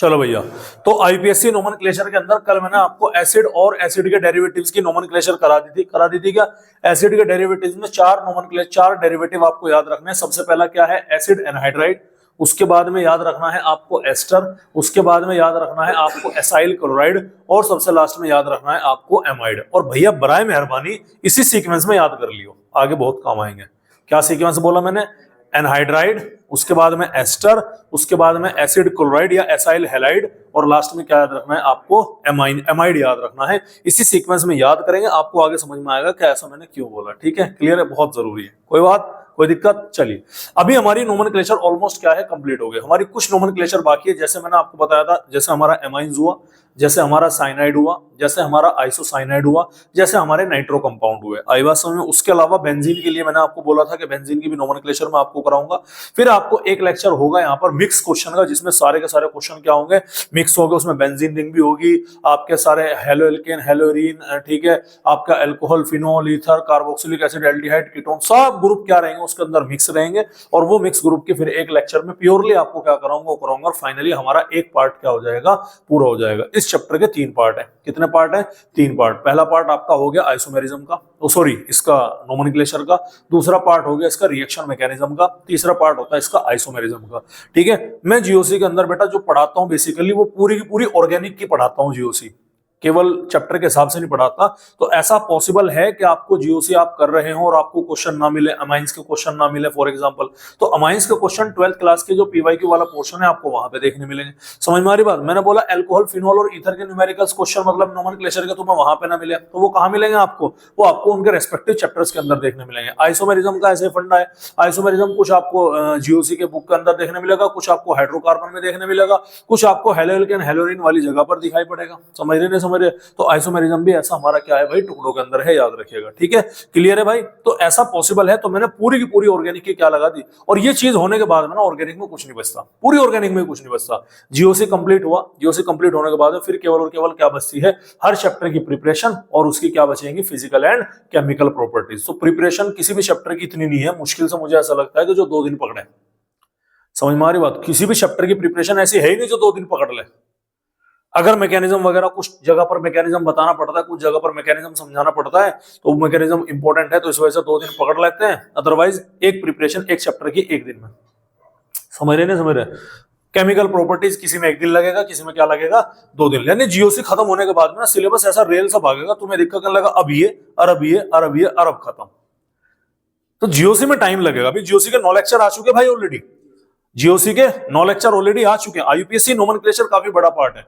चलो भैया, तो आईपीएससी नोमेनक्लेचर के अंदर कल मैंने आपको एसिड और एसिड के डेरिवेटिव्स की नोमेनक्लेचर करा दी थी क्या। एसिड के डेरिवेटिव्स में चार डेरिवेटिव आपको याद रखने हैं। सबसे पहला क्या है, एसिड एनहाइड्राइड। उसके बाद में याद रखना है आपको एस्टर। उसके बाद में याद रखना है आपको एसाइल क्लोराइड। और सबसे लास्ट में याद रखना है आपको एमाइड। और भैया बराए मेहरबानी इसी सीक्वेंस में याद कर लियो, आगे बहुत काम आएंगे। क्या सीक्वेंस बोला मैंने, एनहाइड्राइड, उसके बाद में एस्टर, उसके बाद में एसिड क्लोराइड या एसाइल हैलाइड, और लास्ट में क्या याद रखना है आपको, एमाइड याद रखना है। इसी सीक्वेंस में याद करेंगे, आपको आगे समझ में आएगा कि ऐसा मैंने क्यों बोला। ठीक है, क्लियर है, बहुत जरूरी है। कोई बात, कोई दिक्कत। चलिए, अभी हमारी नोमेनक्लेचर ऑलमोस्ट क्या है, कंप्लीट हो गई। हमारी कुछ नोमेनक्लेचर बाकी है, जैसे मैंने आपको बताया था, जैसे हमारा एमाइंस हुआ, जैसे हमारा साइनाइड हुआ, जैसे हमारा आइसोसाइनाइड हुआ, जैसे हमारे नाइट्रो कंपाउंड हुए। आई बात समझ में। उसके अलावा बेंजीन के लिए मैंने आपको बोला था कि बेंजीन की भी नोमेनक्लेचर मैं आपको कराऊंगा। फिर आपको एक लेक्चर होगा यहाँ पर मिक्स क्वेश्चन का, जिसमें सारे के सारे क्वेश्चन क्या होंगे, मिक्स होंगे। उसमें बेंजीन रिंग भी होगी, आपके सारे हेलो एल्केन, हेलोरीन, ठीक है, आपका alcohol, phenol, ether, carboxylic acid, aldehyde, ketone, सब ग्रुप क्या रहेंगे उसके अंदर मिक्स रहेंगे। और वो मिक्स ग्रुप के फिर एक लेक्चर में प्योरली आपको क्या कराऊंगा, वो कराऊंगा। और फाइनली हमारा एक पार्ट क्या हो जाएगा, पूरा हो जाएगा। इस चैप्टर के 3 पार्ट है। कितने पार्ट है, 3 पार्ट। पहला पार्ट आपका हो गया आइसोमेरिज्म का, सॉरी इसका नोमेनक्लेचर का। दूसरा पार्ट हो गया इसका रिएक्शन मैकेनिज्म का। तीसरा पार्ट होता है इसका आइसोमेरिज्म का। ठीक है, मैं जीओसी के अंदर बेटा जो पढ़ाता हूं बेसिकली वो पूरी की पूरी ऑर्गेनिक की पढ़ाता हूं जीओसी, केवल चैप्टर के हिसाब से नहीं पढ़ाता। तो ऐसा पॉसिबल है कि आपको जीओसी आप कर रहे हो और आपको क्वेश्चन ना मिले, अमाइंस के क्वेश्चन ना मिले फॉर एग्जांपल। तो अमाइंस के क्वेश्चन 12th क्लास के जो पीवाईक्यू वाला पोर्शन है आपको वहां पे देखने मिलेंगे। समझ में आ रही बात। मैंने बोला अल्कोहल, फिनोल और ईथर के न्यूमेरिकल्स क्वेश्चन मतलब नोमेनक्लेचर के तुम्हें वहां पे ना मिले, तो वो कहां मिलेंगे आपको, वो आपको उनके रेस्पेक्टिव चैप्टर्स के अंदर देखने मिलेंगे। आइसोमेरिज्म का ऐसे फंडा है, आइसोमेरिज्म कुछ आपको जीओसी के बुक के अंदर देखने मिलेगा, कुछ आपको हाइड्रोकार्बन में देखने मिलेगा, कुछ आपको हेलोएल्केन, हेलोरीन वाली जगह पर दिखाई पड़ेगा। समझ रहे नहीं समझ रहे। तो आइसोमेरिज्म भी ऐसा हमारा क्या है भाई, टुकड़ों के अंदर है, याद रखिएगा। ठीक है, क्लियर है भाई। तो ऐसा पॉसिबल है, तो मैंने पूरी की पूरी ऑर्गेनिक की क्या लगा दी। और ये चीज होने के बाद में ना ऑर्गेनिक में कुछ नहीं बचता, पूरी ऑर्गेनिक में कुछ नहीं बचता। जीओसी कंप्लीट हुआ, जीओसी कंप्लीट होने के बाद फिर केवल और केवल क्या बचती है, हर चैप्टर की प्रिपरेशन, और उसकी क्या बचेंगी, फिजिकल एंड केमिकल प्रॉपर्टीज। तो प्रिपरेशन किसी भी चैप्टर की इतनी नहीं है, मुश्किल से मुझे ऐसा लगता है कि जो 2 दिन पकड़े। समझ में आ रही बात। किसी भी चैप्टर की प्रिपरेशन ऐसी है ही नहीं जो 2 दिन पकड़ ले। अगर मैकेनिज्म वगैरह कुछ जगह पर मैकेनिज्म बताना पड़ता है, कुछ जगह पर मैकेनिज्म समझाना पड़ता है, तो मैकेनिज्म इंपॉर्टेंट है, तो इस वजह से 2 दिन पकड़ लेते हैं। अदरवाइज एक प्रिपरेशन एक चैप्टर की 1 दिन में। समझ रहे नहीं समझ रहे। केमिकल प्रॉपर्टीज किसी में 1 दिन लगेगा, किसी में क्या लगेगा, 2 दिन। यानी जीओसी खत्म होने के बाद में ना सिलेबस ऐसा रेल सा भागेगा, तुम्हें दिक्कत करने लगा, अब ये अरब, ये अरब, ये अरब खत्म। तो जीओसी में टाइम लगेगा। अभी जीओसी के 9 लेक्चर आ चुके भाई ऑलरेडी, जीओसी के 9 लेक्चर ऑलरेडी आ चुके हैं। आईयूपीएससी नोमेनक्लेचर काफी बड़ा पार्ट है,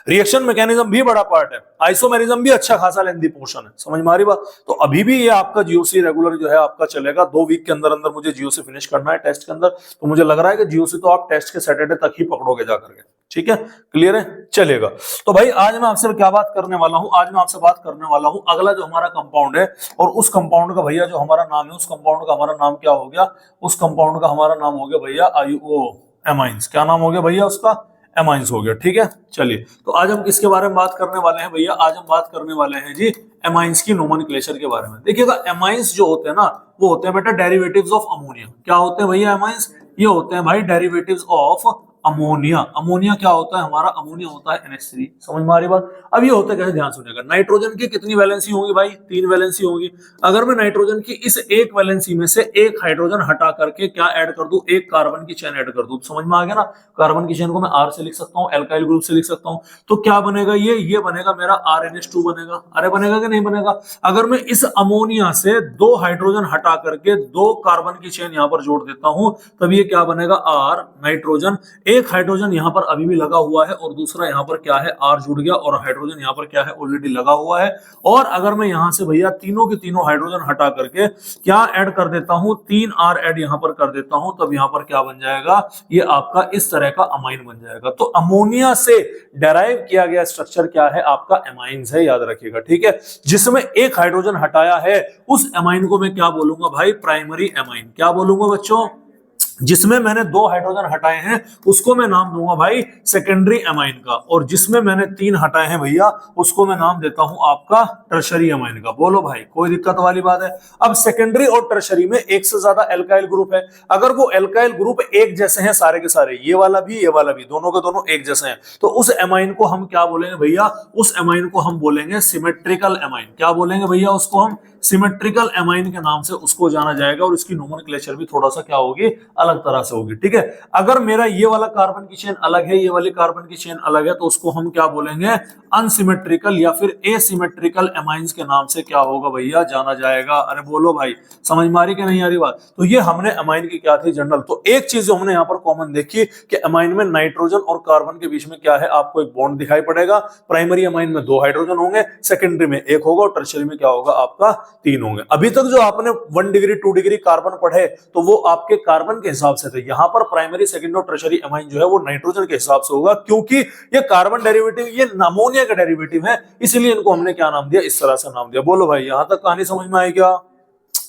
रिएक्शन मैकेनिज्म भी बड़ा पार्ट है, आइसोमेरिज्म भी अच्छा खासा लेंथी पोर्शन है। समझ में आ रही बात। तो अभी भी ये आपका जीओसी रेगुलर जो है आपका चलेगा। 2 वीक के अंदर अंदर मुझे जीओसी फिनिश करना है टेस्ट के अंदर। तो मुझे लग रहा है कि जीओसी तो आप टेस्ट के सैटरडे तक ही पकड़ोगे जाकर के। ठीक है, क्लियर है, चलेगा। तो भाई आज मैं आपसे क्या बात करने वाला हूं, आज मैं आपसे बात करने वाला हूं अगला जो हमारा कंपाउंड है, और उस कंपाउंड का भैया जो हमारा नाम है, उस कंपाउंड का हमारा नाम क्या हो गया, उस कंपाउंड का हमारा नाम हो गया भैया आईओ एमाइंस। क्या नाम हो गया भैया उसका, एमाइंस हो गया। ठीक है, चलिए। तो आज हम किसके बारे में बात करने वाले हैं भैया, आज हम बात करने वाले हैं जी एमाइंस की नोमेनक्लेचर के बारे में। देखिएगा, एमाइंस जो होते हैं ना, वो होते हैं बेटा डेरिवेटिव्स ऑफ अमोनिया। क्या होते हैं भैया एमाइंस, ये होते हैं भाई डेरिवेटिव्स ऑफ अमोनिया। अमोनिया क्या होता है हमारा, अमोनिया होता है NH3। समझ में आ रही बात। अब ये होता है कैसे, ध्यान सुनिएगा। नाइट्रोजन की कितनी वैलेंसी होंगी भाई, 3 वैलेंसी होंगी। अगर मैं नाइट्रोजन की इस एक वैलेंसी में से एक हाइड्रोजन हटा करके क्या ऐड कर दूं, एक कार्बन की चेन ऐड कर दूं, तो समझ में आ गया ना। कार्बन की चेन को मैं R से लिख सकता हूं, एल्काइल ग्रुप से लिख सकता हूं। तो क्या बनेगा, ये बनेगा मेरा RNH2 बनेगा। अरे बनेगा कि नहीं बनेगा। अगर मैं इस अमोनिया से 2 हाइड्रोजन हटा करके 2 कार्बन की चेन यहां पर जोड़ देता हूं, तब ये क्या बनेगा, R नाइट्रोजन। एक हाइड्रोजन यहां पर अभी भी लगा हुआ है, और दूसरा यहां पर क्या है, R जुड़ गया, और हाइड्रोजन यहां पर क्या है, ऑलरेडी लगा हुआ है। और अगर मैं यहां से भैया तीनों के तीनों हाइड्रोजन हटा करके क्या ऐड कर देता हूं, 3R ऐड यहां पर कर देता हूं, तब यहां पर क्या बन जाएगा, ये आपका इस तरह का अमाइन बन जाएगा। तो अमोनिया से डेराइव किया गया स्ट्रक्चर क्या है, आपका एमाइंस है, याद रखिएगा। ठीक है, जिसमें एक हाइड्रोजन हटाया है, उस एमाइन को मैं क्या बोलूंगा भाई, प्राइमरी एमाइन। क्या बोलूंगा बच्चों, जिसमें मैंने 2 हाइड्रोजन हटाए हैं उसको मैं नाम दूंगा भाई सेकेंडरी एमाइन का, और जिसमें मैंने 3 हटाए हैं भैया उसको मैं नाम देता हूं आपका टर्शरी एमाइन का। बोलो भाई, कोई दिक्कत वाली बात है? अब सेकेंडरी और टर्शरी में एक से ज्यादा एल्काइल ग्रुप है, अगर वो एल्काइल ग्रुप एक जैसे हैं सारे के सारे, ये वाला भी दोनों के दोनों एक जैसे हैं, तो उस एमाइन को हम क्या बोलेंगे भैया? उस एमाइन को हम बोलेंगे सिमेट्रिकल एमाइन। क्या बोलेंगे भैया उसको? हम सिमेट्रिकल एमाइन के नाम से उसको जाना जाएगा, और इसकी नोमेनक्लेचर भी थोड़ा सा क्या होगी, अलग तरह से होगी। ठीक है, अगर मेरा ये वाला कार्बन की चेन अलग है, ये वाली कार्बन की चेन अलग है, तो उसको हम क्या बोलेंगे? अनसिमेट्रिकल या फिर एसिमेट्रिकल एमाइंस के नाम से क्या होगा भैया, जाना जाएगा। अरे बोलो भाई, समझ में आ रही कि नहीं आ रही बात? तो ये हमने एमाइन की क्या थी, जनरल। तो एक चीज जो हमने यहाँ पर कॉमन देखी कि एमाइन में नाइट्रोजन और कार्बन के बीच में क्या है, आपको एक बॉन्ड दिखाई पड़ेगा। प्राइमरी एमाइन में 2 हाइड्रोजन होंगे, सेकेंडरी में 1 होगा, और टर्शियरी में क्या होगा आपका 3 होंगे। अभी तक जो आपने 1 डिग्री 2 डिग्री कार्बन पढ़े तो वो आपके कार्बन के हिसाब से थे। यहाँ पर प्राइमरी, सेकेंडरी और टर्शियरी एमाइन जो है वो नाइट्रोजन के हिसाब से होगा, क्योंकि ये कार्बन डेरिवेटिव, ये अमोनिया का डेरिवेटिव है, इसलिए इनको हमने क्या नाम दिया, इस तरह से नाम दिया। बोलो भाई, यहां तक कहानी समझ में आई क्या?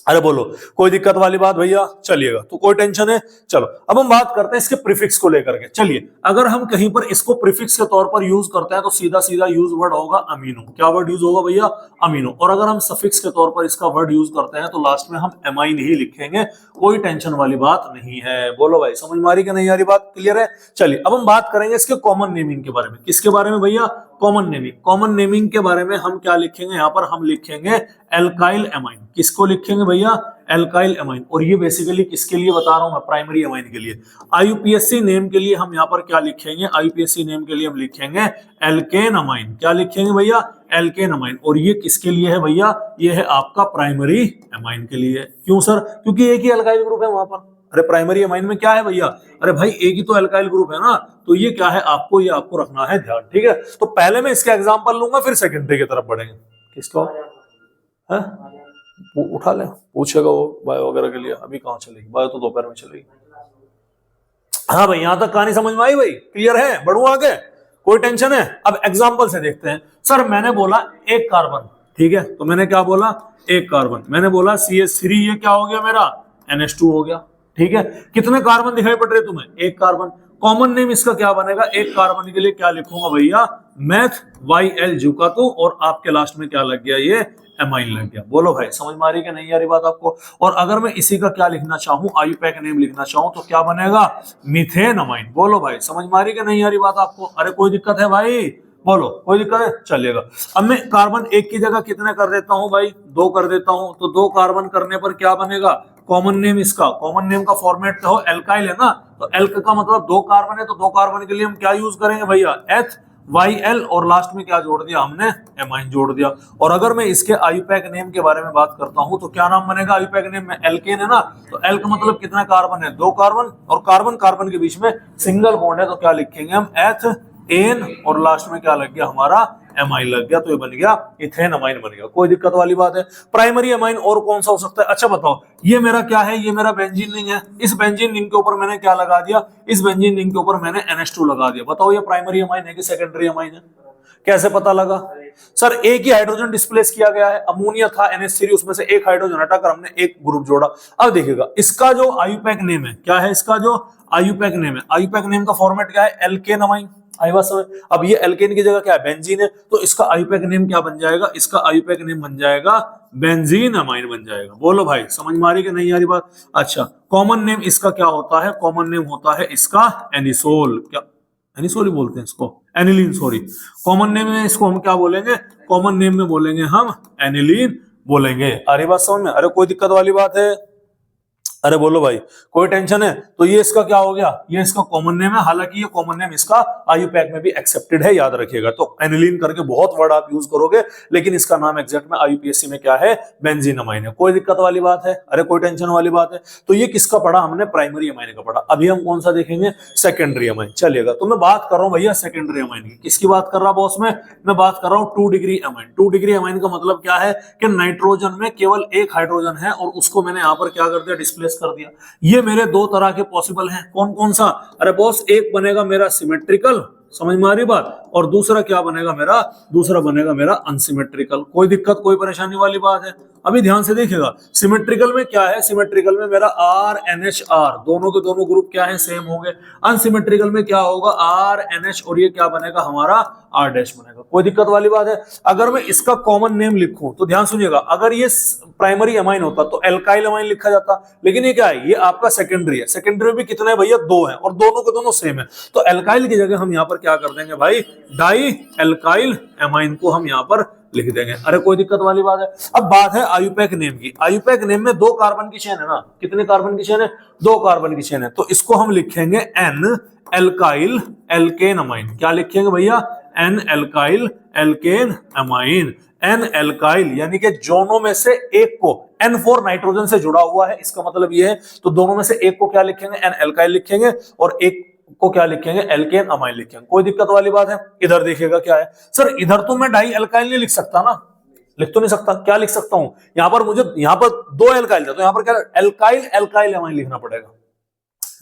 अरे बोलो, कोई दिक्कत वाली बात भैया? चलिएगा, तो कोई टेंशन है? चलो अब हम बात करते हैं इसके प्रीफिक्स को लेकर के। चलिए, अगर हम कहीं पर इसको प्रीफिक्स के तौर पर यूज करते हैं तो सीधा सीधा यूज वर्ड होगा अमीनो। क्या वर्ड यूज होगा भैया? अमीनो। और अगर हम सफिक्स के तौर पर इसका वर्ड यूज करते हैं तो लास्ट में हम एमाइन ही लिखेंगे, कोई टेंशन वाली बात नहीं है। बोलो भाई, समझ में आ रही कि नहीं आ रही बात? क्लियर है? चलिए, अब हम बात करेंगे इसके कॉमन नेमिंग के बारे में। किसके बारे में भैया? Common naming. कॉमन नेमिंग के बारे में हम क्या लिखेंगे? यहाँ पर हम लिखेंगे एल्काइल एमाइन। किसको लिखेंगे भैया? Alkyl amine. और ये बेसिकली किसके लिए बता रहा हूं मैं? प्राइमरी एमाइन के लिए। आईयूपीएससी नेम के लिए हम यहाँ पर क्या लिखेंगे? आईयूपीएससी नेम के लिए हम लिखेंगे एल्केन अमाइन। क्या लिखेंगे भैया? Alkane amine. और ये किसके लिए है भैया? ये है आपका प्राइमरी एमाइन के लिए। क्यों सर? क्योंकि एक ही एल्काइल ग्रुप है वहां पर। अरे प्राइमरी एमाइन में क्या है भैया? अरे भाई, एक ही तो एल्काइल ग्रुप है ना, तो ये क्या है, आपको ये आपको रखना है ध्यान। ठीक है, तो पहले मैं इसका एग्जांपल लूंगा, फिर सेकेंडरी की तरफ बढ़ेंगे। किसको है? उठा ले, पूछेगा वो बायो वगैरह के लिए। अभी कहाँ चलेगी बायो? तो दोपहर में चलेगी। हाँ भाई, यहां तक कहानी समझ में आई भाई? क्लियर है? बढ़ू आगे? कोई टेंशन है? अब एग्जांपल से देखते हैं। सर मैंने बोला एक कार्बन, ठीक है, तो मैंने क्या बोला? एक कार्बन। मैंने बोला CH3, ये क्या हो गया मेरा? NH2 हो गया। ठीक है, कितने कार्बन दिखाई पड़ रहे तुम्हें? एक कार्बन। कॉमन नेम इसका क्या बनेगा? एक कार्बन के लिए क्या लिखूंगा भैया? मैथ YL जुकातो, और आपके लास्ट में क्या लग गया? ये एमाइन लग गया। बोलो भाई, समझ में आ रही है कि नहीं आ रही बात आपको? और अगर मैं इसी का क्या लिखना चाहूं, आईयूपैक नेम लिखना चाहूं, तो क्या बनेगा? Methane amine. बोलो भाई, समझ में आ रही है कि नहीं आ रही बात आपको? अरे कोई दिक्कत है भाई? बोलो, कोई दिक्कत है? चलिएगा। अब मैं कार्बन एक की जगह कितने कर देता हूं भाई? 2 कर देता हूं। तो 2 कार्बन करने पर क्या बनेगा? कॉमन नेम इसका, कॉमन नेम का फॉर्मेट तो एल्काइल है ना, तो एल्क का मतलब 2 कार्बन है, तो 2 कार्बन के लिए हम क्या यूज करेंगे भैया? HYL, और लास्ट में क्या जोड़ दिया हमने? एमाइन जोड़ दिया। और अगर मैं इसके आईयूपैक नेम के बारे में बात करता हूं तो क्या नाम बनेगा आईयूपैक नेम में? एल्केन है ना, तो एल का मतलब कितना कार्बन है? 2 कार्बन, और कार्बन कार्बन के बीच में सिंगल बॉन्ड है, तो क्या लिखेंगे हम? एन, और लास्ट में क्या लग गया हमारा? एमाइन लग गया, तो ये बन गया इथेन अमाइन बन गया। कोई दिक्कत वाली बात है? प्राइमरी अमाइन और कौन सा हो सकता है? अच्छा बताओ, ये मेरा क्या है? ये मेरा बेंजीन रिंग है। इस बेंजीन रिंग के ऊपर मैंने क्या लगा दिया? इस बेंजीन रिंग के ऊपर मैंने NH2 लगा दिया। बताओ ये प्राइमरी अमाइन है कि सेकेंडरी अमाइन है? कैसे पता लगा? सर एक ही हाइड्रोजन डिस्प्लेस किया गया है, अमोनिया था NH3, उसमें से एक हाइड्रोजन हटाकर हमने एक ग्रुप जोड़ा। अब देखिएगा, इसका जो आईयूपैक नेम है, क्या है इसका जो आईयूपैक नेम है? आईयूपैक नेम का फॉर्मेट क्या है? Alkene amine. आई बात समझ? अब ये एल्केन की जगह क्या है? बेंजीन है, तो इसका आईयूपैक नेम क्या बन जाएगा? इसका आईयूपैक नेम बन जाएगा बेंजीन अमाइन बन जाएगा। बोलो भाई, समझ में आ रही कि नहीं आ रही बात? अच्छा, कॉमन नेम इसका क्या होता है? कॉमन नेम होता है इसका एनिसोल। क्या एनिसोल ही बोलते हैं इसको? Aniline, sorry. कॉमन नेम में इसको हम क्या बोलेंगे? कॉमन नेम में बोलेंगे हम एनिलीन बोलेंगे। आ रही बात समझ में? अरे कोई दिक्कत वाली बात है? अरे बोलो भाई, कोई टेंशन है? तो ये इसका क्या हो गया? ये इसका कॉमन नेम है, हालांकि ये कॉमन नेम इसका आईयूपैक में भी एक्सेप्टेड है, याद रखिएगा। तो एनिलीन करके बहुत वर्ड आप यूज करोगे, लेकिन इसका नाम एग्जैक्ट में आईयूपीएससी में क्या है? बेंजीन अमाइन है। कोई दिक्कत वाली बात है? अरे कोई टेंशन वाली बात है? तो ये किसका पढ़ा हमने? प्राइमरी अमाइन का पढ़ा। अभी हम कौन सा देखेंगे? Secondary amine. चलिएगा, तो मैं बात कर रहा हूं भैया सेकेंडरी अमाइन की। किसकी बात कर रहा बॉस में? मैं बात कर रहा हूं 2 डिग्री अमाइन। 2 डिग्री अमाइन का मतलब क्या है? कि नाइट्रोजन में केवल एक हाइड्रोजन है, और उसको मैंने यहां पर क्या कर दिया? डिस्प्लेस कर दिया। ये मेरे 2 तरह के पॉसिबल हैं। कौन कौन सा? अरे बॉस, एक बनेगा मेरा सिमेट्रिकल, समझ में आ रही बात, और दूसरा क्या बनेगा मेरा? दूसरा बनेगा मेरा अनसिमेट्रिकल। कोई दिक्कत, कोई परेशानी वाली बात है? अभी ध्यान से देखिएगा, सिमेट्रिकल में क्या है, सिमेट्रिकल में मेरा RNHR दोनों के दोनों ग्रुप क्या है, सेम होंगे। अनसिमेट्रिकल में क्या होगा, RNH और ये क्या बनेगा हमारा R डैश बनेगा। कोई दिक्कत वाली बात है? अगर मैं इसका कॉमन नेम लिखूं तो ध्यान सुनिएगा, अगर ये प्राइमरी अमाइन होता तो एल्काइल अमाइन लिखा जाता, लेकिन ये क्या है, ये आपका सेकेंडरी है। सेकेंडरी भी कितने हैं भैया, 2 हैं और दोनों के दोनों सेम है, तो एल्काइल की जगह हम यहाँ पर क्या कर देंगे भाई, डाई एल्काइल अमाइन को हम यहाँ पर लिख देंगे। अरे कोई दिक्कत वाली बात है? अब बात है आयुपैक नेम की। आयुपैक नेम में 2 कार्बन की चेन है ना, कितने कार्बन की चेन है, 2 कार्बन की चेन है, तो इसको हम लिखेंगे एन एल्काइल एल्केन अमाइन। क्या लिखेंगे भैया, N alkyl alkane amine. N alkyl यानी कि दोनों में से एक को, N4 नाइट्रोजन से जुड़ा हुआ है, इसका मतलब ये है, तो दोनों में से एक को क्या लिखेंगे, एन एल्काइल लिखेंगे, और एक को क्या लिखेंगे, एल्केन अमाइन लिखेंगे। कोई दिक्कत वाली बात है? इधर देखिएगा क्या है, सर इधर तो मैं डाई एल्काइल नहीं लिख सकता ना, लिख तो नहीं सकता, क्या लिख सकता हूं, यहां पर मुझे, यहां पर 2 एल्काइल था, तो यहां पर क्या एल्काइल एल्काइल अमाइन लिखना पड़ेगा।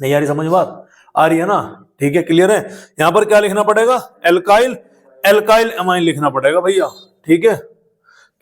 नहीं यार समझ बात आ रही है ना, ठीक है, क्लियर है? यहां पर क्या लिखना पड़ेगा, एल्काइल एल्काइल अमाइन लिखना पड़ेगा भैया, ठीक है।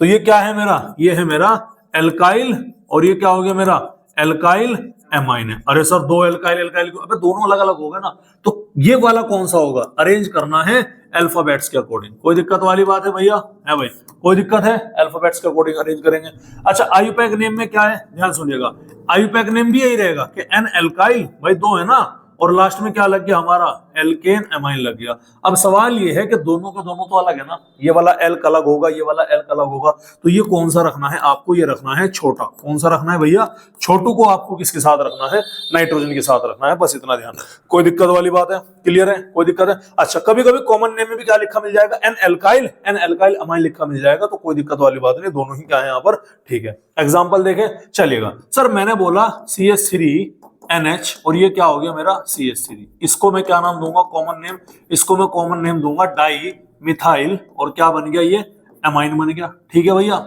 तो ये क्या है मेरा, ये है मेरा एल्काइल, और ये क्या हो गया मेरा एल्काइल एमाइन है। अरे सर 2 एल्काइल एल्काइल, अबे दोनों अलग अलग हो गए ना, तो ये वाला कौन सा होगा, अरेंज करना है अल्फाबेट्स के अकॉर्डिंग। कोई दिक्कत वाली बात है भैया, है भाई, कोई दिक्कत है, अल्फाबेट्स के अकॉर्डिंग अरेंज करेंगे। अच्छा आयुपैक नेम में क्या है, ध्यान सुनिएगा, आयुपैक नेम भी यही रहेगा कि एन एल्काइल, भाई 2 है ना, और लास्ट में क्या लग गया हमारा, एल्केन अमाइन लग गया। अब सवाल ये है कि दोनों के दोनों तो अलग है ना, ये वाला एल अलग होगा, ये वाला एल अलग होगा, तो ये कौन सा रखना है आपको, ये रखना है छोटा। कौन सा रखना है भैया, छोटू को आपको किसके साथ रखना है, नाइट्रोजन के साथ रखना है, बस इतना ध्यान। कोई दिक्कत वाली बात है, क्लियर है, कोई दिक्कत है? अच्छा कभी कभी कॉमन नेम में भी क्या लिखा मिल जाएगा, एन एल्काइल अमाइन लिखा मिल जाएगा, तो कोई दिक्कत वाली बात नहीं, दोनों ही क्या है यहाँ पर, ठीक है। एग्जाम्पल देखें चलिएगा, सर मैंने बोला CH3NH और ये क्या हो गया मेरा CH3, इसको मैं क्या नाम दूंगा, कॉमन नेम, इसको मैं कॉमन नेम दूंगा डाई मिथाइल, और क्या बन गया ये, अमाइन बन गया, ठीक है भैया।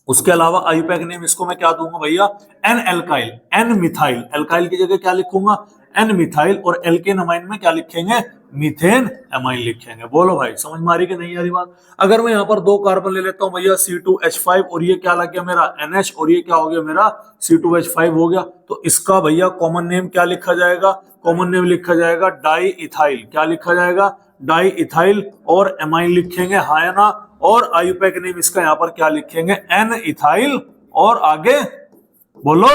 उसके अलावा आयुपैक नेम इसको मैं क्या दूंगा भैया, N alkyl N methyl, alkyl की जगह क्या लिखूंगा, एन मिथाइल, और एल्केन अमाइन में क्या लिखेंगे, मीथेन अमाइन लिखेंगे। बोलो भाई समझ में आ रही कि नहीं आ रही बात? अगर मैं यहाँ पर 2 कार्बन ले लेता हूँ भैया C2H5, और ये क्या लग गया मेरा NH, और ये क्या हो गया मेरा C2H5 हो गया, तो इसका भैया कॉमन नेम क्या लिखा जाएगा, कॉमन नेम लिखा जाएगा डाई इथाइल। क्या लिखा जाएगा, डाई इथाइल, और अमाइन लिखेंगे हायना, और आयुपैक नेम इसका यहाँ पर क्या लिखेंगे, एन इथाइल, और आगे बोलो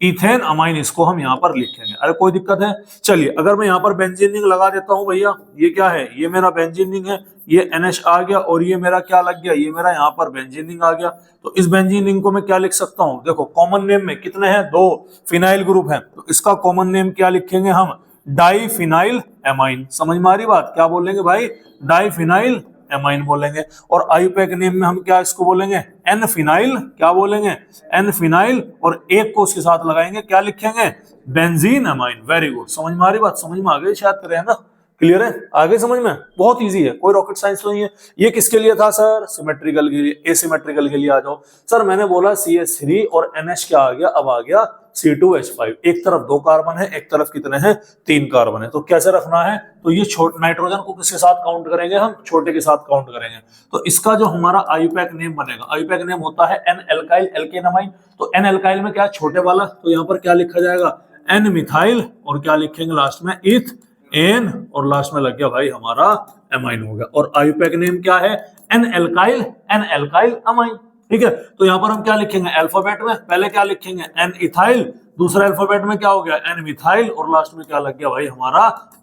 इथेन अमाइन, इसको हम यहाँ पर लिखेंगे। अरे कोई दिक्कत है? चलिए अगर मैं यहाँ पर बेंजीन रिंग लगा देता हूँ भैया, ये क्या है, ये मेरा बेंजीन रिंग है, ये NH आ गया, और ये मेरा क्या लग गया, ये मेरा यहाँ पर बेंजीन रिंग आ गया, तो इस बेंजीन रिंग को मैं क्या लिख सकता हूँ, देखो कॉमन नेम में कितने हैं, 2 फिनाइल ग्रुप है, तो इसका कॉमन नेम क्या लिखेंगे हम, डाई फिनाइल एमाइन। समझ में आ रही बात? क्या बोलेंगे भाई, डाई फिनाइल एमाइन बोलेंगे। और आयुपैक नेम में हम क्या इसको बोलेंगे, एन फिनाइल, क्या बोलेंगे, एन फिनाइल, और एक को उसके साथ लगाएंगे, क्या लिखेंगे, बेंजीन अमाइन। वेरी गुड, समझ में आ रही बात, समझ में आ गई शायद करे है ना, क्लियर है, आगे समझ में, बहुत इजी है, कोई रॉकेट साइंस नहीं है। ये किसके लिए था सर, सिमेट्रिकल के लिए। एसिमेट्रिकल के लिए आ जाओ। सर मैंने बोला CH3 और NH क्या आ गया, अब आ गया C2H5, एक तरफ 2 कार्बन है, एक तरफ कितने हैं, 3 कार्बन है, तो कैसे रखना है, तो ये छोटे नाइट्रोजन को किसके साथ काउंट करेंगे हम, छोटे के साथ काउंट करेंगे। तो इसका जो हमारा आयुपैक नेम बनेगा, आयुपैक नेम होता है एन एल्काइल एल्केन अमाइन, तो एन एल्काइल में क्या छोटे वाला, तो यहाँ पर क्या लिखा जाएगा, एन मिथाइल, और क्या लिखेंगे लास्ट में, इथ एन, और लास्ट में लग गया भाई हमारा अमाइन हो गया। और आयुपैक नेम क्या है, एन एल्काइल अमाइन, ठीक है। तो यहाँ पर हम क्या लिखेंगे, अल्फाबेट में पहले क्या लिखेंगे, एन इथाइल, दूसरा अल्फाबेट में क्या हो गया, एन मिथाइल, और लास्ट में क्या लग गया भाई हमारा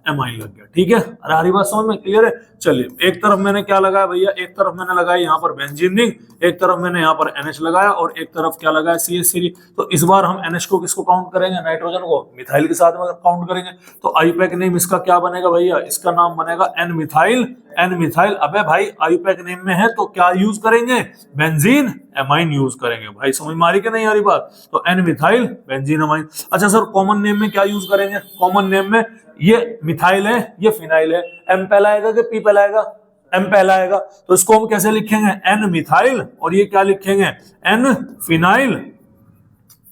अमाइन लग गया, ठीक है। अरे हरी बात समझ में, क्लियर है? चलिए एक तरफ मैंने क्या लगाया भैया, एक तरफ मैंने लगाया यहाँ पर बेंजीन रिंग, एक तरफ मैंने यहाँ पर NH लगाया, और एक तरफ क्या लगाया CH3। तो इस बार हम NH को किसको काउंट करेंगे, नाइट्रोजन को मिथाइल के साथ में काउंट करेंगे। तो आयुपैक नेम इसका क्या बनेगा भैया, इसका नाम बनेगा एन मिथाइल। अबे भाई आयुपैक नेम में है तो क्या यूज करेंगे, बेंजीन अमाइन यूज करेंगे। भाई समझ में आ रही कि नहीं आ रही बात? तो एन मिथाइल बेंजीन अमाइन। अच्छा सर कॉमन नेम में क्या यूज करेंगे, कॉमन नेम में ये मिथाइल है, ये फिनाइल है, एम पहला आएगा कि पी पहला आएगा, एम पहला आएगा, तो इसको हम कैसे लिखेंगे, एन मिथाइल, और ये क्या लिखेंगे, एन फिनाइल,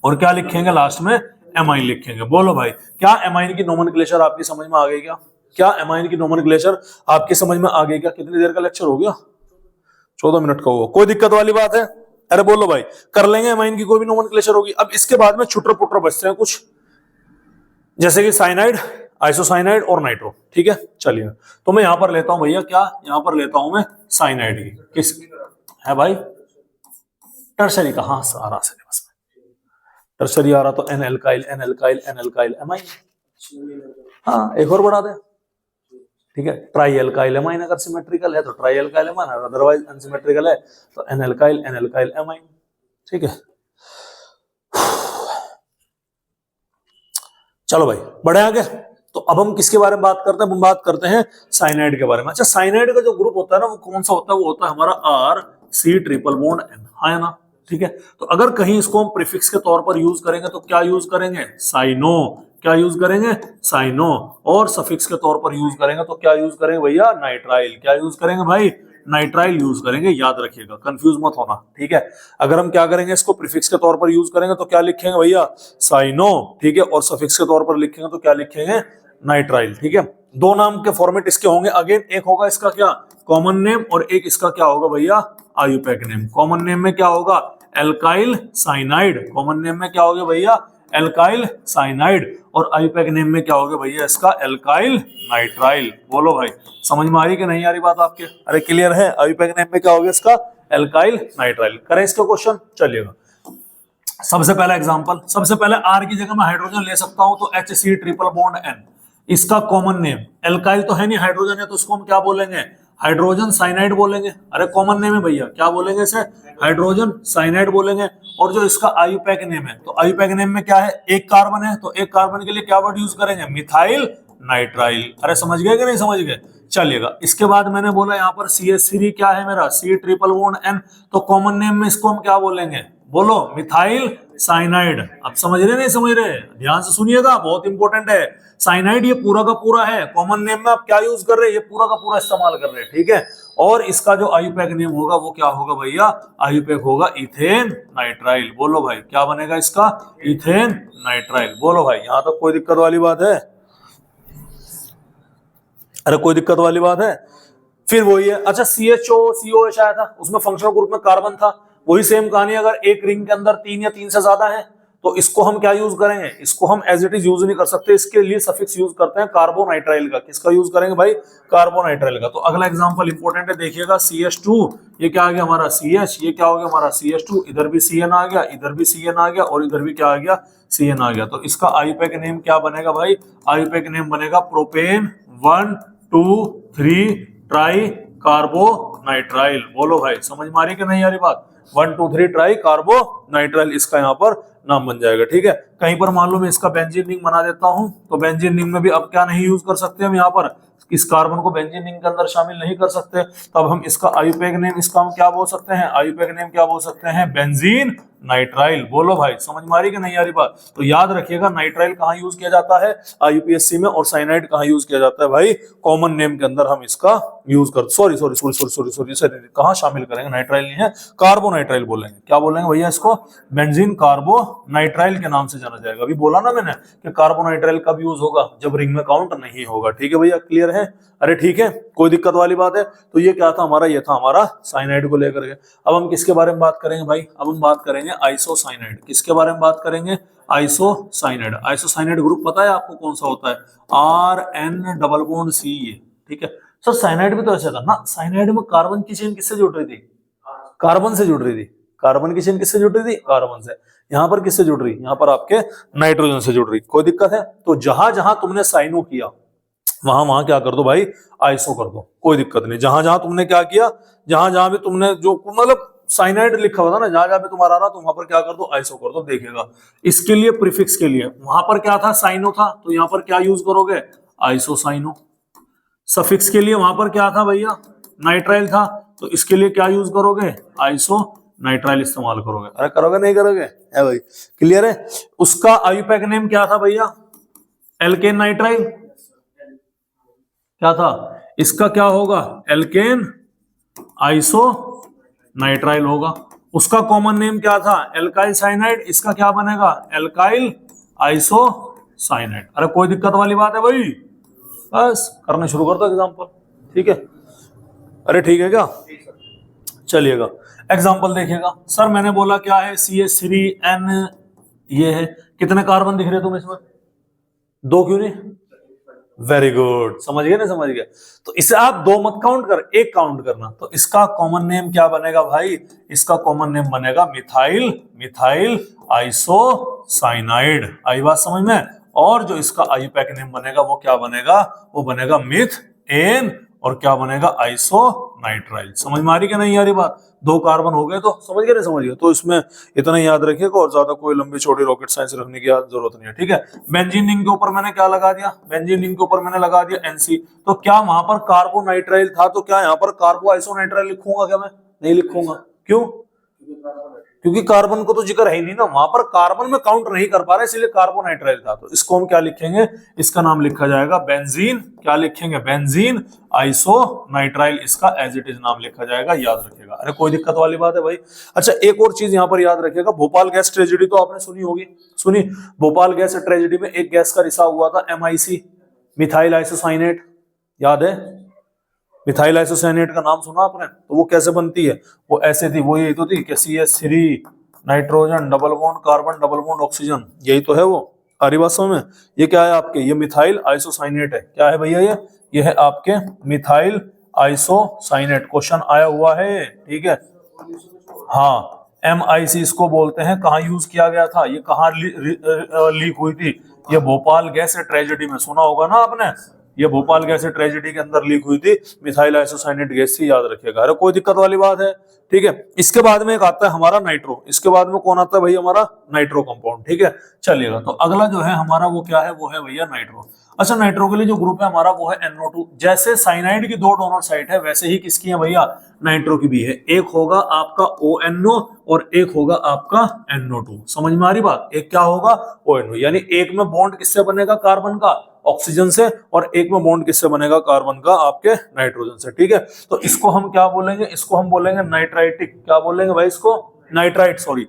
और क्या लिखेंगे लास्ट में, एमाइन लिखेंगे। बोलो भाई क्या एमाइन की नोमेनक्लेचर आपकी समझ में आ गई क्या? क्या एमाइन की नोमेनक्लेचर आपकी समझ में आ गई क्या? कितनी देर का लेक्चर हो गया? 14 मिनट का होगा, कोई दिक्कत वाली बात है? अरे बोलो भाई, कर लेंगे एमाइन की कोई भी नोमेनक्लेचर होगी। अब इसके बाद में छुटर पुटर बचते हैं कुछ, जैसे कि साइनाइड, आइसोसाइनाइड और नाइट्रो। ठीक है, चलिए तो मैं यहां पर लेता हूं भैया क्या, यहां पर लेता हूं मैं साइनाइड की। किस है भाई, टर्सरी का, हाँ सारा सिलेबस में टर्सरी आ रहा, तो N alkyl N alkyl N alkyl amine. हाँ एक और बढ़ा दे, ठीक है, ट्राई एल्काइल एमाइन अगर सिमेट्रिकल है तो tri alkyl amine, otherwise unsymmetrical है तो एन एल्काइल एमाइन। ठीक है, चलो भाई बढ़े आगे। तो अब हम किसके बारे में बात करते हैं, हम बात करते हैं साइनाइड के बारे में। अच्छा, साइनाइड का जो ग्रुप होता है ना, वो कौन सा होता है, वो होता है हमारा R C triple bond N, है ना। ठीक है, तो अगर कहीं इसको हम प्रीफिक्स के तौर पर यूज करेंगे तो क्या यूज करेंगे, साइनो। क्या यूज करेंगे, साइनो। और सफिक्स के तौर पर यूज करेंगे तो क्या यूज करेंगे भैया, नाइट्राइल। क्या यूज करेंगे भाई, नाइट्राइल यूज करेंगे, याद रखिएगा, कंफ्यूज मत होना। ठीक है, अगर हम क्या करेंगे, इसको प्रीफिक्स के तौर पर यूज करेंगे तो क्या लिखेंगे भैया, साइनो। ठीक है, और सफिक्स के तौर पर लिखेंगे तो क्या लिखेंगे, नाइट्राइल। ठीक है, दो नाम के फॉर्मेट इसके होंगे। अगेन एक होगा इसका क्या, कॉमन नेम, और एक इसका क्या होगा भैया, आयुपैक नेम। कॉमन नेम में क्या होगा, एल्काइल साइनाइड। कॉमन नेम में क्या होगा भैया, एल्काइल साइनाइड। और आयुपैक नेम में क्या होगा भैया इसका, एल्काइल नाइट्राइल। बोलो भाई, समझ में आ रही कि नहीं आ रही बात आपके, अरे क्लियर है। आयुपैक नेम में क्या होगा इसका, एल्काइल नाइट्राइल। करें इसका क्वेश्चन, चलिएगा। सबसे पहला एग्जांपल, सबसे पहले आर की जगह मैं हाइड्रोजन ले सकता हूं, तो HC ट्रिपल बॉन्ड N। इसका कॉमन नेम, एल्काइल तो है नहीं, हाइड्रोजन है, तो उसको हम क्या बोलेंगे, हाइड्रोजन साइनाइड बोलेंगे। अरे कॉमन नेम है भैया, क्या बोलेंगे इसे, हाइड्रोजन साइनाइड बोलेंगे। और जो इसका आयुपैक नेम है, तो आयुपैक नेम में क्या है, एक कार्बन है, तो एक कार्बन के लिए क्या वर्ड यूज करेंगे, मिथाइल नाइट्राइल। अरे समझ गए कि नहीं समझ गए, चलिएगा। इसके बाद मैंने बोला यहाँ पर CH3 क्या है मेरा, C ट्रिपल बॉन्ड N, तो कॉमन नेम में इसको हम क्या बोलेंगे, बोलो, मिथाइल साइनाइड। अब समझ रहे नहीं समझ रहे, ध्यान से सुनिएगा, बहुत इंपॉर्टेंट है। साइनाइड ये पूरा का पूरा है, कॉमन नेम में आप क्या यूज कर रहे हैं, ये पूरा का पूरा इस्तेमाल कर रहे हैं। ठीक है, और इसका जो आयुपैक नेम होगा वो क्या होगा भैया, आयुपैक होगा इथेन नाइट्राइल। बोलो भाई, क्या बनेगा इसका, इथेन नाइट्राइल। बोलो भाई, यहां तक कोई दिक्कत वाली बात है, अरे कोई दिक्कत वाली बात है। फिर वही है, अच्छा CHO आया था, उसमें फंक्शनल ग्रुप में कार्बन था, वही सेम कहानी। अगर एक रिंग के अंदर 3 या 3 से ज्यादा है तो इसको हम क्या यूज करेंगे, इसको हम एज इट इज यूज नहीं कर सकते, इसके लिए सफिक्स यूज करते हैं कार्बोनाइट्राइल का। किसका यूज करेंगे भाई, कार्बोनाइट्राइल का। तो अगला एग्जांपल इंपॉर्टेंट है, देखिएगा, CH2, ये क्या आ गया हमारा CH, ये क्या हो गया हमारा CH2, इधर भी CN आ गया, इधर भी CN आ गया, और इधर भी क्या आ गया, CN आ गया। तो इसका आयुपैक नेम क्या बनेगा भाई, आयुपैक नेम बनेगा प्रोपेन 1 2 3 ट्राई कार्बोनाइट्राइल। बोलो भाई, समझ में आ रही कि नहीं आ रही बात, 1 2 3 ट्राई कार्बोनाइट्राइल इसका यहाँ पर नाम बन जाएगा। ठीक है, कहीं पर मान लो मैं इसका बेंजीन रिंग बना देता हूं, तो बेंजीन रिंग में भी अब क्या नहीं यूज कर सकते हम, यहाँ पर इस कार्बन को बेंजीन रिंग के अंदर शामिल नहीं कर सकते। तब हम इसका आयुपैक नेम, इसका हम क्या बोल सकते हैं, आयुपैक नेम क्या बोल सकते हैं, बेंजीन नाइट्राइल। बोलो भाई, समझ में आ रही कि नहीं आ रही बात। तो याद रखिएगा, नाइट्राइल कहाँ यूज किया जाता है, IUPAC में, और साइनाइड कहाँ यूज किया जाता है भाई, कॉमन नेम के अंदर हम इसका यूज कर, सॉरी कहाँ शामिल करेंगे, नाइट्राइल नहीं है, कार्बोनाइट्राइल बोलेंगे। क्या बोलेंगे भैया इसको, बेंजीन कार्बोनाइट्राइल के नाम से जाना जाएगा। अभी बोला ना मैंने कि कार्बोनाइट्राइल कब यूज होगा, जब रिंग में काउंट नहीं होगा। ठीक है भैया, क्लियर है, अरे ठीक है, कोई दिक्कत वाली बात है। तो ये क्या था हमारा, ये था हमारा साइनाइड को लेकर के। अब हम किसके बारे में बात करेंगे भाई, अब हम बात करेंगे आइसोसाइनाइड। किसके बारे में बात करेंगे, आइसोसाइनाइड। आइसोसाइनाइड ग्रुप पता है आपको कौन सा होता है, RN डबल बॉन्ड C। ठीक है सर, साइनाइड भी तो ऐसा था ना, साइनाइड में कार्बन की चेन किससे जुड़ रही थी, कार्बन से जुड़ रही थी। कार्बन की चेन किससे जुड़ रही थी, कार्बन से। यहाँ पर किससे जुड़ रही, यहाँ पर आपके नाइट्रोजन से जुड़ रही। कोई दिक्कत है, तो जहां जहां तुमने साइनो किया वहां वहां क्या कर दो भाई, आइसो कर दो, कोई दिक्कत नहीं। जहां जहां तुमने क्या किया, जहां जहां भी तुमने जो मतलब साइनाइड लिखा हुआ था ना, जहां जहां भी तुम्हारा आ रहा, तो वहां पर क्या कर दो, आइसो कर दो। देखिएगा, इसके लिए प्रीफिक्स के लिए वहां पर क्या था, साइनो था, तो यहाँ पर क्या यूज करोगे, आइसोसाइनो। सफिक्स के लिए वहां पर क्या था भैया, नाइट्राइल था, तो इसके लिए क्या यूज करोगे, आइसो नाइट्राइल इस्तेमाल करोगे। अरे करोगे नहीं करोगे, है भाई, क्लियर है। उसका आयुपैक नेम क्या था भैया, एल्केन नाइट्राइल। क्या था इसका, क्या होगा, एल्केन आइसो नाइट्राइल होगा। उसका कॉमन नेम क्या था, एल्काइल साइनाइड। इसका क्या बनेगा, एल्काइल आइसो साइनाइड। अरे कोई दिक्कत वाली बात है भाई, बस करना शुरू कर दो एग्जांपल। ठीक है, अरे ठीक है क्या, चलिएगा। एग्जाम्पल देखिएगा सर, मैंने बोला क्या है CH3N, ये है, कितने कार्बन दिख रहे हैं तुम्हें इसमें? 2 क्यों नहीं? वेरी गुड, समझ गए ना, समझ गए। तो इसे आप 2 मत काउंट कर, 1 काउंट करना। तो इसका कॉमन नेम क्या बनेगा भाई? इसका कॉमन नेम बनेगा मिथाइल आइसोसाइनाइड। आई बात समझ में? और जो इसका आईयूपैक नेम बनेगा वो क्या बनेगा? वो बनेगा मिथेन, और क्या बनेगा? आइसोनाइट्राइल। समझ में आ रही कि नहीं आ रही बात? 2 कार्बन हो गए, तो समझ गए, नहीं समझ गए? तो इसमें इतना ही याद रखिएगा, और ज्यादा कोई लंबी छोटी रॉकेट साइंस रखने की जरूरत नहीं है, ठीक है। बेंजीन रिंग के ऊपर मैंने क्या लगा दिया? बेंजीन रिंग के ऊपर मैंने लगा दिया NC। तो क्या वहां पर कार्बोनाइट्राइल था, तो क्या यहाँ पर कार्बो आइसोनाइट्राइल लिखूंगा क्या मैं? नहीं लिखूंगा। क्यों? क्योंकि कार्बन को तो जिक्र है ही नहीं ना, वहां पर कार्बन में काउंट नहीं कर पा रहे, इसलिए कार्बोनाइट्राइल था। तो इसको हम क्या लिखेंगे? इसका नाम लिखा जाएगा बेंजीन। क्या लिखेंगे? बेंजीन आइसोनाइट्राइल, इसका एज इट इज नाम लिखा जाएगा, याद रखिएगा। अरे कोई दिक्कत वाली बात है भाई? अच्छा, एक और चीज यहां पर याद रखिएगा, भोपाल गैस ट्रेजेडी तो आपने सुनी होगी, सुनी? भोपाल गैस ट्रेजेडी में एक गैस का रिसाव हुआ था, MIC, मिथाइल आइसोसाइनेट, याद है? मिथाइल आइसोसाइनेट का नाम सुना आपने? तो वो कैसे बनती है? वो ऐसे थी, वो यही तो थी कि CH3 nitrogen double bond carbon double bond oxygen, यही तो है वो। हरी बात समझ में? ये क्या है आपके? ये मिथाइल आइसोसाइनेट है। क्या है भैया? ये है आपके मिथाइल आइसोसाइनेट। क्वेश्चन आया हुआ है, ठीक है। हाँ, MIC इसको बोलते हैं। कहाँ यूज किया गया था? ये कहाँ लीक हुई थी? ये भोपाल गैस ट्रेजेडी में, सुना होगा ना आपने? ये भोपाल गैस ट्रेजेडी के अंदर लीक हुई थी, मिथाइल आइसोसाइनेट गैस थी, याद रखिएगा। अरे कोई दिक्कत वाली बात है? ठीक है। इसके बाद में एक आता है हमारा नाइट्रो। इसके बाद में कौन आता है भाई? हमारा नाइट्रो कंपाउंड, ठीक है। चलिएगा, तो अगला जो है हमारा वो क्या है? वो है भैया नाइट्रो। अच्छा, नाइट्रो के लिए जो ग्रुप है हमारा वो है NO2। जैसे साइनाइड की 2 डोनर साइट है, वैसे ही किसकी है भैया? नाइट्रो की भी है। एक होगा आपका ONO और एक होगा आपका NO2। समझ में आ रही बात? एक क्या होगा? ONO, यानी एक में बॉन्ड किससे बनेगा? कार्बन का, ऑक्सीजन से, और एक में बॉन्ड किससे बनेगा? कार्बन का, आपके नाइट्रोजन से, ठीक है। तो इसको हम क्या बोलेंगे? इसको हम बोलेंगे नाइट्राइटिक। क्या बोलेंगे भाई इसको? Nitrite, sorry.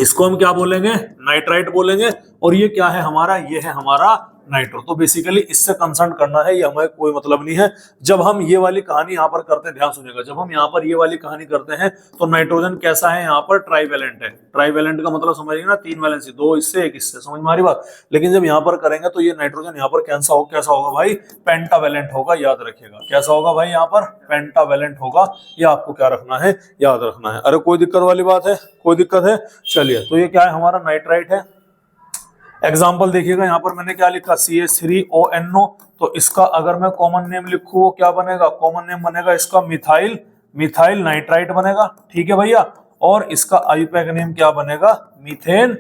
इसको हम क्या बोलेंगे? नाइट्राइट बोलेंगे। और ये क्या है हमारा? ये है हमारा नाइट्रो। तो बेसिकली इससे कंसर्न करना है, ये हमें कोई मतलब नहीं है। जब हम ये वाली कहानी यहाँ पर करते हैं, ध्यान सुनिएगा, जब हम यहाँ पर ये वाली कहानी करते हैं तो नाइट्रोजन कैसा है? यहाँ पर ट्राइवेलेंट है। ट्राइवेलेंट का मतलब समझिए ना, 3 वैलेंसी, 2 इससे 1 इससे। समझ में आ रही बात? लेकिन जब यहाँ पर करेंगे तो ये नाइट्रोजन यहाँ पर कैसा होगा भाई? पेंटावेलेंट होगा, याद रखिएगा। कैसा होगा भाई? यहाँ पर पेंटावेलेंट होगा। ये आपको क्या रखना है? याद रखना है। अरे कोई दिक्कत वाली बात है? कोई दिक्कत है? चलिए, तो ये क्या है? हमारा नाइट्राइट है। एग्जाम्पल देखिएगा, यहाँ पर मैंने क्या लिखा? CH3ONO। तो इसका अगर मैं कॉमन नेम लिखूं वो क्या बनेगा? कॉमन नेम बनेगा इसका मिथाइल नाइट्राइट बनेगा, ठीक है भैया। और इसका आईयूपैक नेम क्या बनेगा? मीथेन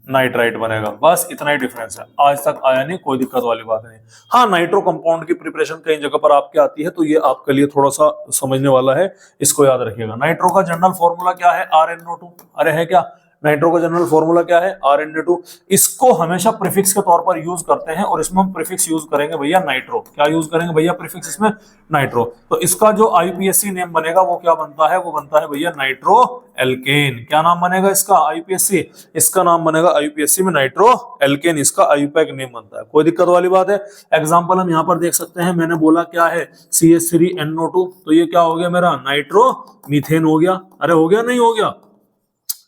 नाइट्राइट बनेगा। बस इतना ही डिफरेंस है, आज तक आया नहीं, कोई दिक्कत वाली बात नहीं। हाँ, नाइट्रो कंपाउंड की प्रिपरेशन कई जगह पर आपके आती है, तो ये आपके लिए थोड़ा सा समझने वाला है, इसको याद रखिएगा। नाइट्रो का जनरल फॉर्मूला क्या है? RnO2। अरे है क्या? नाइट्रो का जनरल फॉर्मूला क्या है? RnO2। इसको हमेशा प्रीफिक्स के तौर पर यूज करते हैं, और इसमें हम प्रीफिक्स यूज करेंगे भैया नाइट्रो। क्या यूज करेंगे भैया? प्रीफिक्स इसमें नाइट्रो। तो इसका जो IUPAC नेम बनेगा वो क्या बनता है? वो बनता है भैया नाइट्रो एल्केन। क्या नाम बनेगा इसका? IUPAC। इसका नाम बनेगा IUPAC में नाइट्रो एल्केन, इसका आईयूपैक नेम बनता है। कोई दिक्कत वाली बात है? एग्जाम्पल हम यहाँ पर देख सकते हैं, मैंने बोला क्या है? CH3NO2। तो ये क्या हो गया मेरा? नाइट्रो मीथेन हो गया। अरे हो गया नहीं हो गया?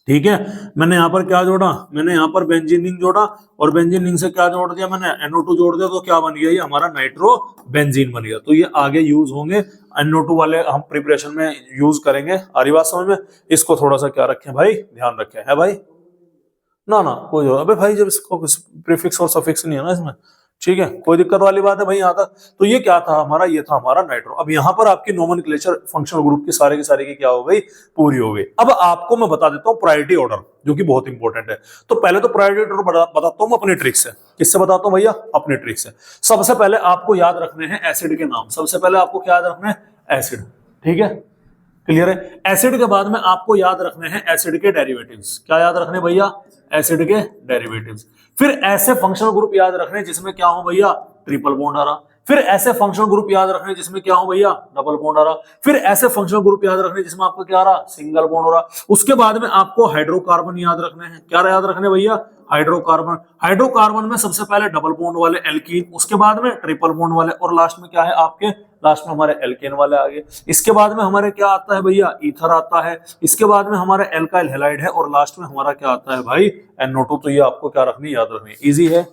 ठीक है। मैंने यहाँ पर क्या जोड़ा? मैंने यहाँ पर बेंजीन रिंग जोड़ा, और बेंजीन रिंग से क्या जोड़ दिया मैंने? NO2 जोड़ दिया। तो क्या बन गया? ये हमारा नाइट्रो बेंजीन बन गया। तो ये आगे यूज होंगे, NO2 वाले हम प्रिपरेशन में यूज करेंगे। आ रही बात समझ में? इसको थोड़ा सा क्या रखें भाई? ध्यान रखें, है भाई? ना कोई जो, अबे भाई जब इसको प्रीफिक्स और सफिक्स नहीं है ना इसमें, ठीक है, कोई दिक्कत वाली बात है भाई यहाँ तक? तो ये क्या था हमारा? ये था हमारा नाइट्रो। अब यहाँ पर आपकी नोमेनक्लेचर फंक्शनल ग्रुप की सारे की क्या हो गई? पूरी हो गई। अब आपको मैं बता देता हूँ प्रायोरिटी ऑर्डर, जो कि बहुत इंपॉर्टेंट है। तो पहले तो प्रायोरिटी ऑर्डर बताता हूँ अपनी ट्रिक से। किससे बताता हूँ भैया? अपनी ट्रिक से। सबसे पहले आपको याद रखने हैं एसिड के नाम। सबसे पहले आपको क्या याद रखना है? एसिड, ठीक है, क्लियर है। एसिड के बाद में आपको याद रखने हैं एसिड के डेरिवेटिव्स। क्या याद रखने भैया? एसिड के डेरिवेटिव्स। फिर ऐसे फंक्शनल ग्रुप याद रखने जिसमें क्या हो भैया? ट्रिपल बॉन्ड आ रहा। फिर ऐसे फंक्शनल ग्रुप याद रखने जिसमें क्या हो भैया, डबल बॉन्ड आ रहा। फिर ऐसे फंक्शनल ग्रुप याद रखने जिसमें आपको क्या आ रहा, सिंगल बॉन्ड हो रहा। उसके बाद में आपको हाइड्रोकार्बन याद रखने हैं। क्या याद रखने भैया, हाइड्रोकार्बन। हाइड्रोकार्बन में सबसे पहले डबल बॉन्ड वाले एल्कीन, उसके बाद में ट्रिपल बॉन्ड वाले, और लास्ट में क्या है आपके, लास्ट में हमारे एल्केन वाले आ गए। इसके बाद में हमारे क्या आता है भैया, ईथर आता है। इसके बाद में हमारे एल्काइल हैलाइड है, और लास्ट में हमारा क्या आता है भाई, NO2। तो ये आपको क्या रखनी, याद रखनी। इजी है,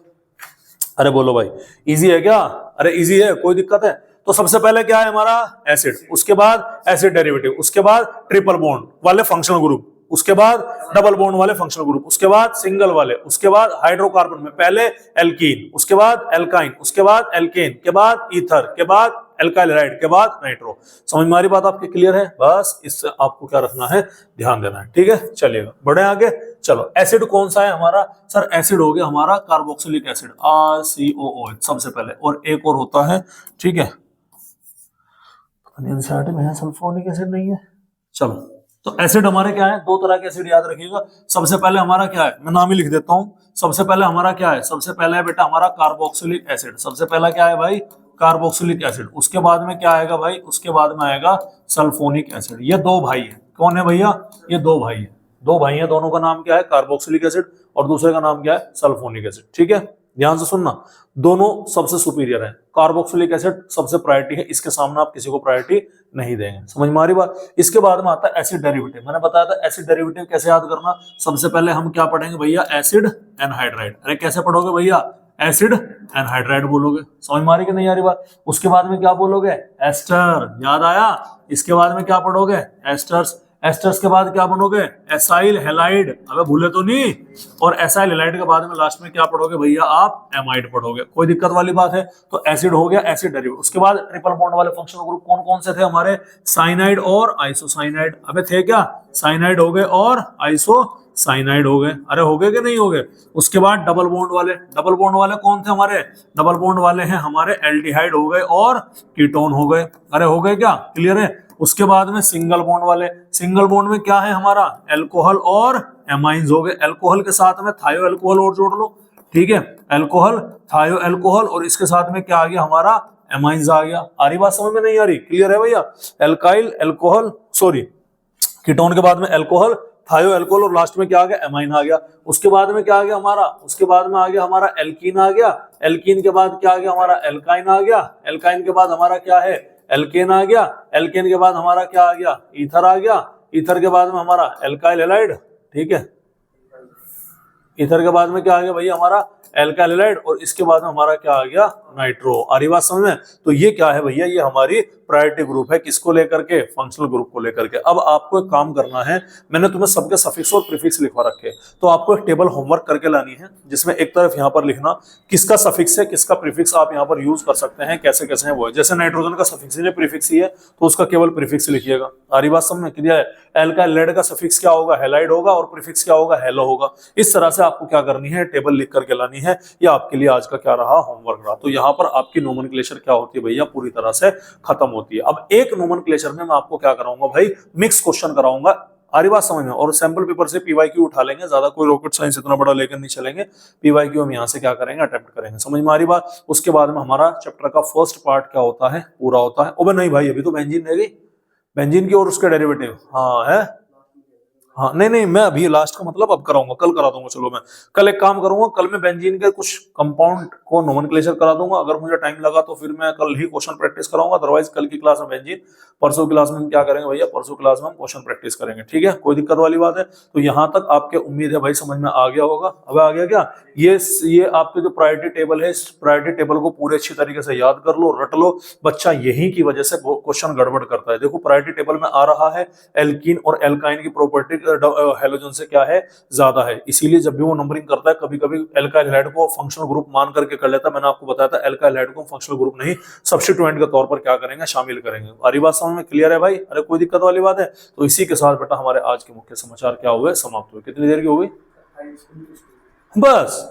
अरे बोलो भाई इजी है क्या, अरे इजी है, कोई दिक्कत है। तो सबसे पहले क्या है हमारा एसिड, उसके बाद एसिड डेरिवेटिव, उसके बाद ट्रिपल बॉन्ड वाले फंक्शनल ग्रुप, उसके बाद डबल बॉन्ड वाले फंक्शनल ग्रुप, उसके बाद सिंगल वाले, उसके बाद हाइड्रोकार्बन में पहले एल्कीन, उसके बाद एल्काइन, उसके बाद एल्केन, के बाद ईथर, के बाद एल्काइल हैलाइड, के बाद नाइट्रो। समझ में आ रही बात आपकी, क्लियर है। बस इससे आपको क्या रखना है, ध्यान देना है, ठीक है। चलिएगा बढ़े आगे। चलो एसिड कौन सा है हमारा, सर एसिड हो गया हमारा कार्बोक्सिलिक एसिड, RCOOH सबसे पहले, और एक और होता है, ठीक है, एनसीईआरटी में है, सल्फोनिक एसिड नहीं है। चलो तो एसिड हमारे क्या है, दो तरह के एसिड याद रखिएगा। सबसे पहले हमारा क्या है, मैं नाम ही लिख देता हूं। सबसे पहले हमारा क्या है, सबसे पहले है बेटा हमारा कार्बोक्सिलिक एसिड। सबसे पहला क्या है भाई, कार्बोक्सिलिक एसिड। उसके बाद में क्या आएगा भाई, उसके बाद में आएगा सल्फोनिक एसिड। ये दो भाई है, कौन है भैया, ये दो भाई है, दो भाई है, दोनों का नाम क्या है, कार्बोक्सिलिक एसिड, और दूसरे का नाम क्या है, सल्फोनिक एसिड। ठीक है, ध्यान से सुनना, दोनों सबसे सुपीरियर है। कार्बोक्सिलिक एसिड सबसे प्रायोरिटी है, इसके सामने आप किसी को प्रायोरिटी नहीं देंगे। समझ में आ रही बात। इसके बाद में आता है एसिड डेरिवेटिव। मैंने बताया था एसिड डेरिवेटिव कैसे याद करना। सबसे पहले हम क्या पढ़ेंगे भैया, एसिड एनहाइड्राइड। अरे कैसे पढ़ोगे भैया, एसिड एनहाइड्राइड बोलोगे। समझ में आ रही कि नहीं आ रही बात। उसके बाद में क्या बोलोगे, एस्टर, याद आया। इसके बाद में क्या पढ़ोगे, एस्टर्स। एस्टर्स के बाद क्या बनोगे, एसाइल हैलाइड। अबे भूले तो नहीं। और एसाइल हैलाइड के बाद में लास्ट में क्या पढ़ोगे भैया, आप एमाइड पढ़ोगे। कोई दिक्कत वाली बात है। तो एसिड हो गया, एसिड डेरिवेटिव। उसके बाद ट्रिपल बॉन्ड वाले फंक्शनल ग्रुप कौन कौन से थे हमारे, साइनाइड और आइसोसाइनाइड। अबे थे क्या, साइनाइड हो गए और आइसोसाइनाइड हो गए। अरे हो गए कि नहीं हो गए। उसके बाद डबल बॉन्ड वाले, डबल बॉन्ड वाले कौन थे हमारे, डबल बॉन्ड वाले हैं हमारे एल्डिहाइड हो गए और कीटोन हो गए। अरे हो गए क्या, क्लियर है। उसके बाद में सिंगल बॉन्ड वाले, सिंगल बॉन्ड में क्या है हमारा, अल्कोहल और एमाइंस हो गए। अल्कोहल के साथ में थायो अल्कोहल और जोड़ लो, ठीक है, अल्कोहल, थायो अल्कोहल, और इसके साथ में क्या आ गया हमारा, एमाइंस आ गया। आ रही बात समझ में, नहीं आ रही, क्लियर है भैया। एल्काइल अल्कोहल, सॉरी कीटोन के बाद में अल्कोहल, थायो अल्कोहल, और लास्ट में क्या आ गया, एमाइन आ गया। उसके बाद में क्या आ गया हमारा, उसके बाद में आ गया हमारा एल्कीन आ गया। एल्कीन के बाद क्या आ गया हमारा, एल्काइन आ गया। एल्काइन के बाद हमारा क्या है, एल्केन आ गया। एल्केन के बाद हमारा क्या आ गया, ईथर आ गया। ईथर के बाद में हमारा एल्काइल हैलाइड, ठीक है। ईथर के बाद में क्या आ गया भैया हमारा, एल्काइल हैलाइड, और इसके बाद में हमारा क्या आ गया, नाइट्रो। आ रही बात समझ में। तो ये क्या है भैया, ये हमारी प्रायोरिटी ग्रुप है, किसको लेकर के, फंक्शनल ग्रुप को लेकर के। अब आपको एक काम करना है, मैंने तुम्हें सबके सफिक्स और प्रीफिक्स लिखवा रखे, तो आपको एक टेबल होमवर्क करके लानी है, जिसमें एक तरफ यहाँ पर लिखना किसका सफिक्स है, किसका प्रीफिक्स आप यहाँ पर यूज कर सकते हैं, कैसे कैसे है वो है। जैसे नाइट्रोजन का सफिक्स है, प्रीफिक्स ही है, तो उसका केवल प्रीफिक्स लिखिएगा। आ रही बात समझ में, क्लियर है। एल्काइल हैलाइड का सफिक्स क्या होगा, हैलाइड होगा, और प्रीफिक्स क्या होगा, हेलो होगा। इस तरह से आपको क्या करनी है, टेबल लिख करके लानी है। ये आपके लिए आज का क्या रहा, होमवर्क रहा। तो यहाँ पर आपकी नोमेनक्लेचर क्या होती है भैया, पूरी तरह से खत्म होती है। अब एक नोमेनक्लेचर में मैं आपको क्या कराऊंगा भाई, मिक्स क्वेश्चन कराऊंगा। आ रही बात समझ में। और सैंपल पेपर से पीवाईक्यू उठा लेंगे, ज्यादा कोई रॉकेट साइंस इतना बड़ा लेकर नहीं चलेंगे। पीवाईक्यू हम यहाँ से क्या करेंगे, अटेम्प्ट करेंगे। समझ में आ रही बात। उसके बाद में हमारा चैप्टर का फर्स्ट पार्ट क्या होता है, पूरा होता है। ओबे नहीं भाई, अभी तो बेंजीन रह गई, बेंजीन की और उसके डेरिवेटिव। हाँ है, हाँ नहीं नहीं, मैं अभी लास्ट का मतलब अब कराऊंगा, कल करा दूंगा। चलो मैं कल एक काम करूंगा, कल मैं बेंजीन के कुछ कंपाउंड को नोमेनक्लेचर करा दूंगा। अगर मुझे टाइम लगा तो फिर मैं कल ही क्वेश्चन प्रैक्टिस कराऊंगा। अदरवाइज कल की क्लास में बेंजीन, परसों क्लास में हम क्या करेंगे भैया, परसों क्लास में हम क्वेश्चन प्रैक्टिस करेंगे। ठीक है, कोई दिक्कत वाली बात है। तो यहाँ तक आपके उम्मीद है भाई समझ में आ गया होगा। अब आ गया क्या, ये आपके जो प्रायोरिटी टेबल है, इस प्रायोरिटी टेबल को पूरे अच्छी तरीके से याद कर लो, रट लो। बच्चा यही की वजह से क्वेश्चन गड़बड़ करता है। देखो प्रायोरिटी टेबल में आ रहा है एल्कीन और एल्काइन की प्रॉपर्टी हेलोजन से क्या है, ज्यादा है। इसीलिए जब भी वो नंबरिंग करता है, कभी कभी एल्काइल हैलाइड को फंक्शनल ग्रुप मान करके कर लेता है। मैंने आपको बताया था एल्काइल हैलाइड को फंक्शनल ग्रुप नहीं, सब्स्टिट्यूएंट के तौर पर क्या करेंगे, शामिल करेंगे। अरे बात समझ में, क्लियर है भाई। अरे कोई दिक्कत वाली बात है। तो इसी के साथ बेटा हमारे आज के मुख्य समाचार क्या हुए, समाप्त हुए। कितनी देर की हो गई, बस।